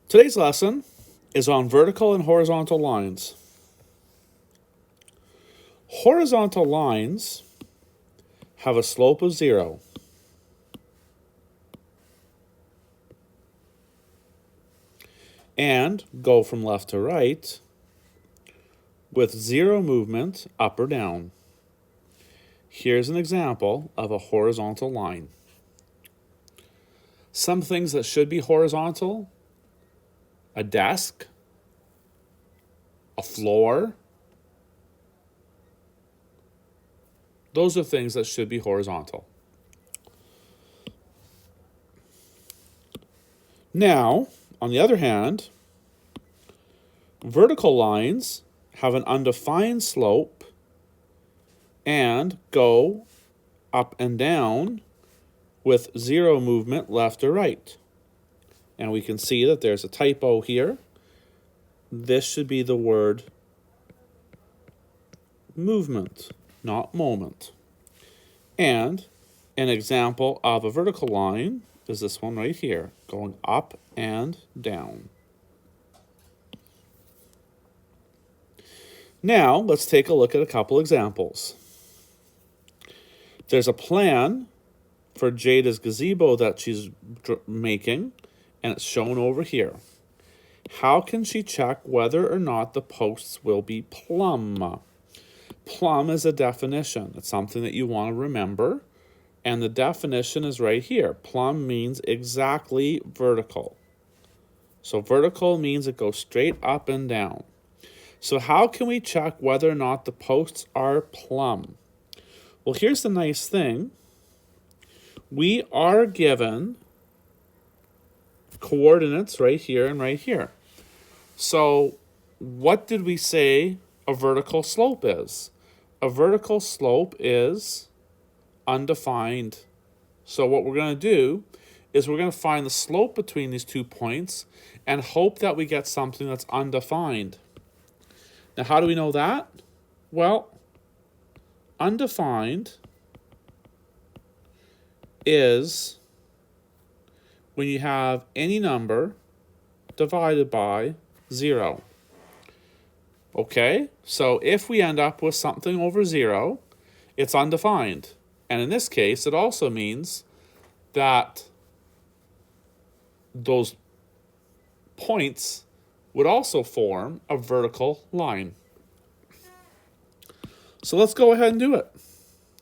Today's lesson is on vertical and horizontal lines. Horizontal lines have a slope of 0. And go from left to right with 0 movement up or down. Here's an example of a horizontal line. Some things that should be horizontal: a desk, a floor. Those are things that should be horizontal. Now, on the other hand, vertical lines have an undefined slope and go up and down with 0 movement left or right. And we can see that there's a typo here. This should be the word movement, not moment. And an example of a vertical line is this one right here, going up and down. Now, let's take a look at a couple examples. There's a plan for Jada's gazebo that she's making, and it's shown over here. How can she check whether or not the posts will be plumb? Plumb is a definition. It's something that you want to remember, and the definition is right here. Plumb means exactly vertical. So vertical means it goes straight up and down. So how can we check whether or not the posts are plumb? Well, here's the nice thing. We are given coordinates right here and right here. So what did we say a vertical slope is? A vertical slope is undefined. So what we're going to do is we're going to find the slope between these 2 points and hope that we get something that's undefined. Now, how do we know that? Well, undefined is when you have any number divided by 0. Okay, so if we end up with something over 0, it's undefined. And in this case, it also means that those points would also form a vertical line. So let's go ahead and do it.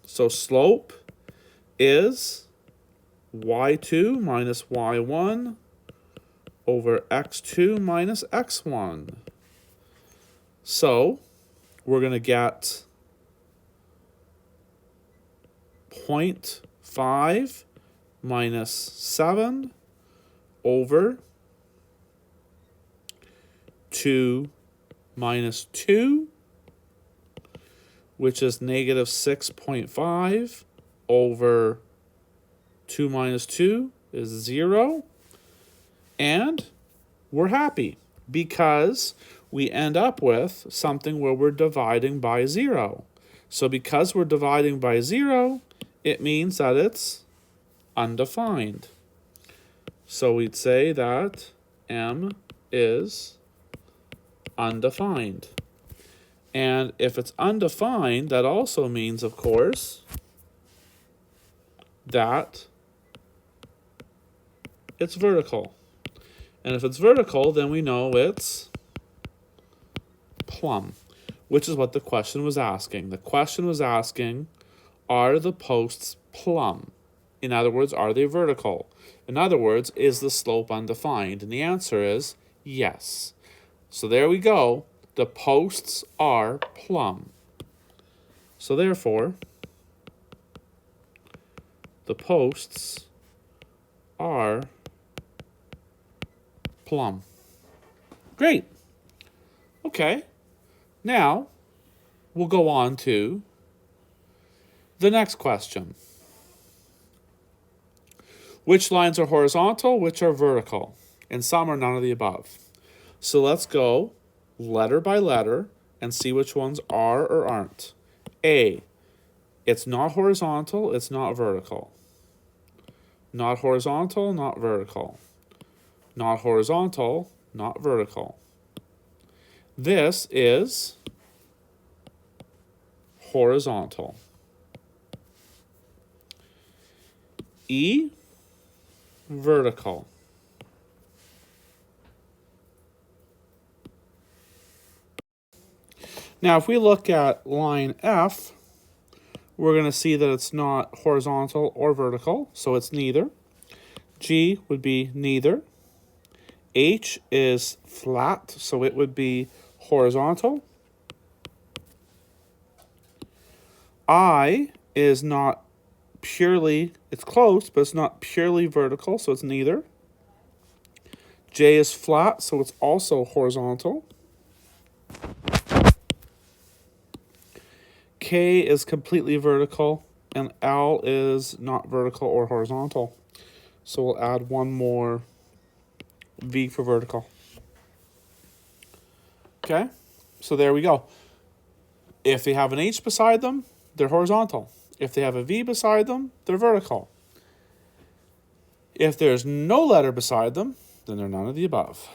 So slope is y2 minus y1 over x2 minus x1. So we're going to get 0.5 minus 7 over 2 minus 2, which is negative 6.5 over 2 minus 2 is 0. And we're happy because we end up with something where we're dividing by 0. So because we're dividing by 0, it means that it's undefined. So we'd say that M is undefined. And if it's undefined, that also means, of course, that it's vertical. And if it's vertical, then we know it's plumb, which is what the question was asking. The question was asking, are the posts plumb? In other words, are they vertical? In other words, is the slope undefined? And the answer is yes. So there we go. The posts are plumb. So therefore, the posts are plumb. Great. Okay. Now, we'll go on to the next question. Which lines are horizontal, which are vertical? And some are none of the above. So let's go letter by letter and see which ones are or aren't. A, it's not horizontal, it's not vertical. Not horizontal, not vertical. Not horizontal, not vertical. This is horizontal. E, vertical. Now, if we look at line F, we're going to see that it's not horizontal or vertical, so it's neither. G would be neither. H is flat, so it would be horizontal. I is not purely, it's close, but it's not purely vertical, so it's neither. J is flat, so it's also horizontal. K is completely vertical, and L is not vertical or horizontal. So we'll add one more V for vertical. Okay, so there we go. If they have an H beside them, they're horizontal. If they have a V beside them, they're vertical. If there's no letter beside them, then they're none of the above.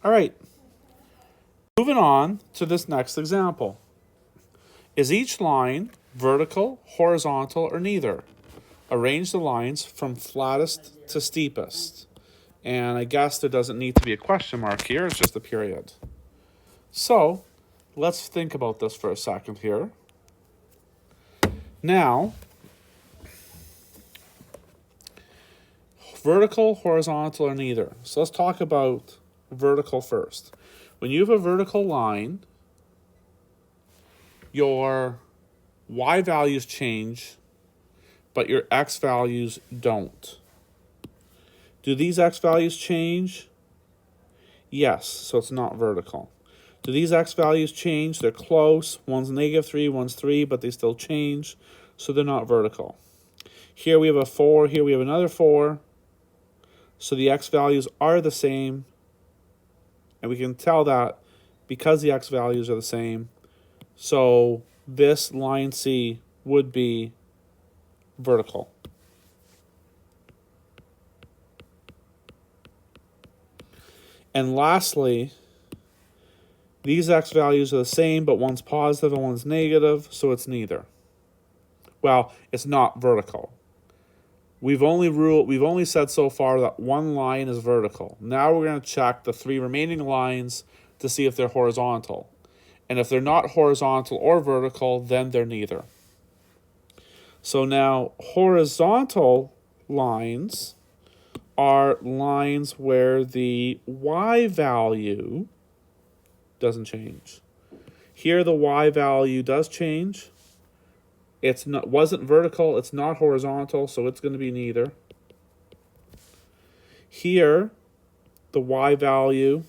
All right, moving on to this next example. Is each line vertical, horizontal, or neither? Arrange the lines from flattest to steepest. And I guess there doesn't need to be a question mark here, it's just a period. So, let's think about this for a second here. Now, vertical, horizontal, or neither. So let's talk about vertical first. When you have a vertical line, your y values change, but your x values don't. Do these x values change? Yes, so it's not vertical. Do these x values change? They're close. One's -3, one's 3, but they still change, so they're not vertical. Here we have a 4, here we have another 4, so the x values are the same, and we can tell that because the x values are the same. So this line C would be vertical. And lastly, these x values are the same, but one's positive and one's negative, so it's neither. Well, it's not vertical. We've only said so far that one line is vertical. Now we're going to check the 3 remaining lines to see if they're horizontal. And if they're not horizontal or vertical, then they're neither. So now horizontal lines are lines where the y value doesn't change. Here the y value does change. Wasn't vertical, it's not horizontal, so it's going to be neither. Here the y value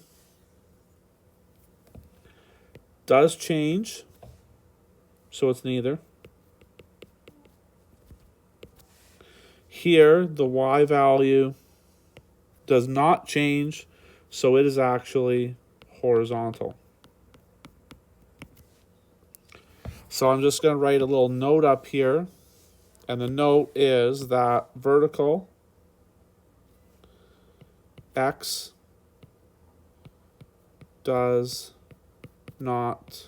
does change, so it's neither. Here, the y value does not change, so it is actually horizontal. So I'm just going to write a little note up here, and the note is that vertical x does not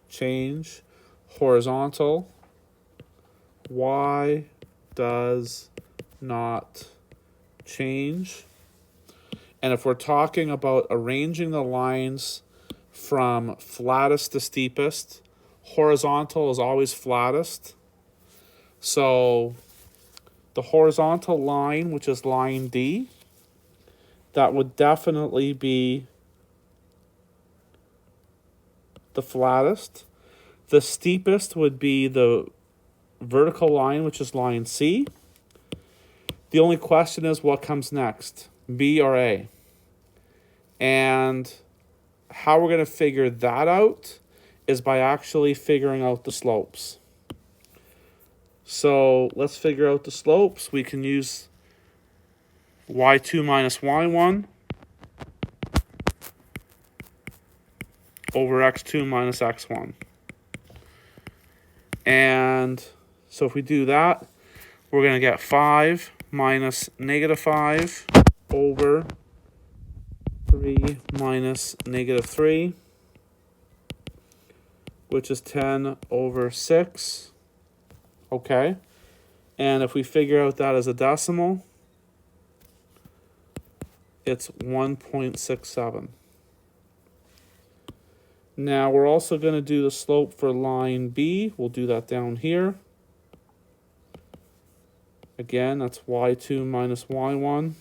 change. Horizontal y does not change. And if we're talking about arranging the lines from flattest to steepest, horizontal is always flattest. So the horizontal line, which is line D, that would definitely be the flattest. The steepest would be the vertical line, which is line C. The only question is what comes next, B or A? And how we're going to figure that out is by actually figuring out the slopes. So let's figure out the slopes. We can use y2 minus y1 over x2 minus x1. And so if we do that, we're going to get 5 minus -5 over 3 minus negative 3, which is 10 over 6. Okay. And if we figure out that as a decimal, it's 1.67. Now we're also going to do the slope for line B. We'll do that down here. Again, that's y2 minus y1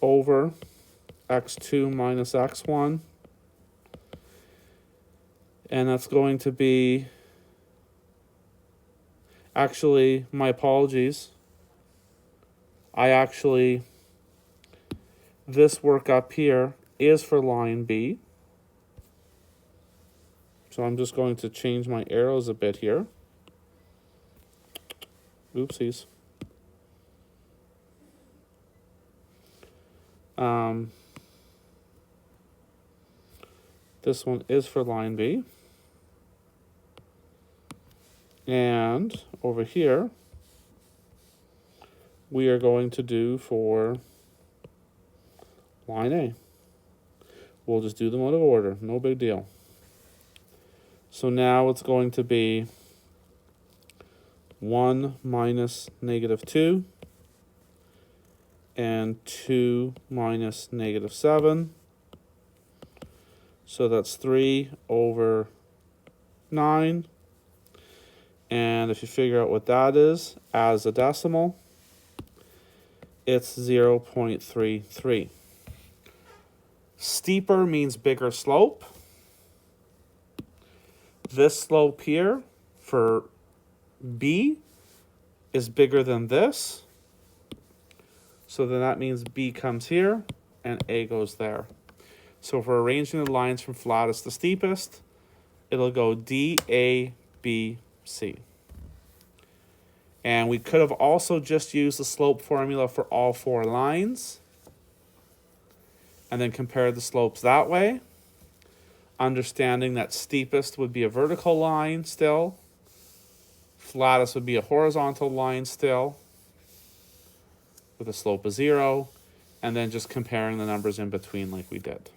over x2 minus x1. And that's going to be, actually, my apologies. This work up here is for line B. So I'm just going to change my arrows a bit here. Oopsies. This one is for line B. And over here, we are going to do for line A. We'll just do them out of order, no big deal. So now it's going to be 1 minus negative 2 and 2 minus negative 7. So that's 3 over 9. And if you figure out what that is as a decimal, it's 0.33. Steeper means bigger slope. This slope here for B is bigger than this. So then that means B comes here and A goes there. So if we're arranging the lines from flattest to steepest, it'll go D, A, B, C. And we could have also just used the slope formula for all 4 lines and then compared the slopes that way, understanding that steepest would be a vertical line still, flattest would be a horizontal line still with a slope of 0, and then just comparing the numbers in between like we did.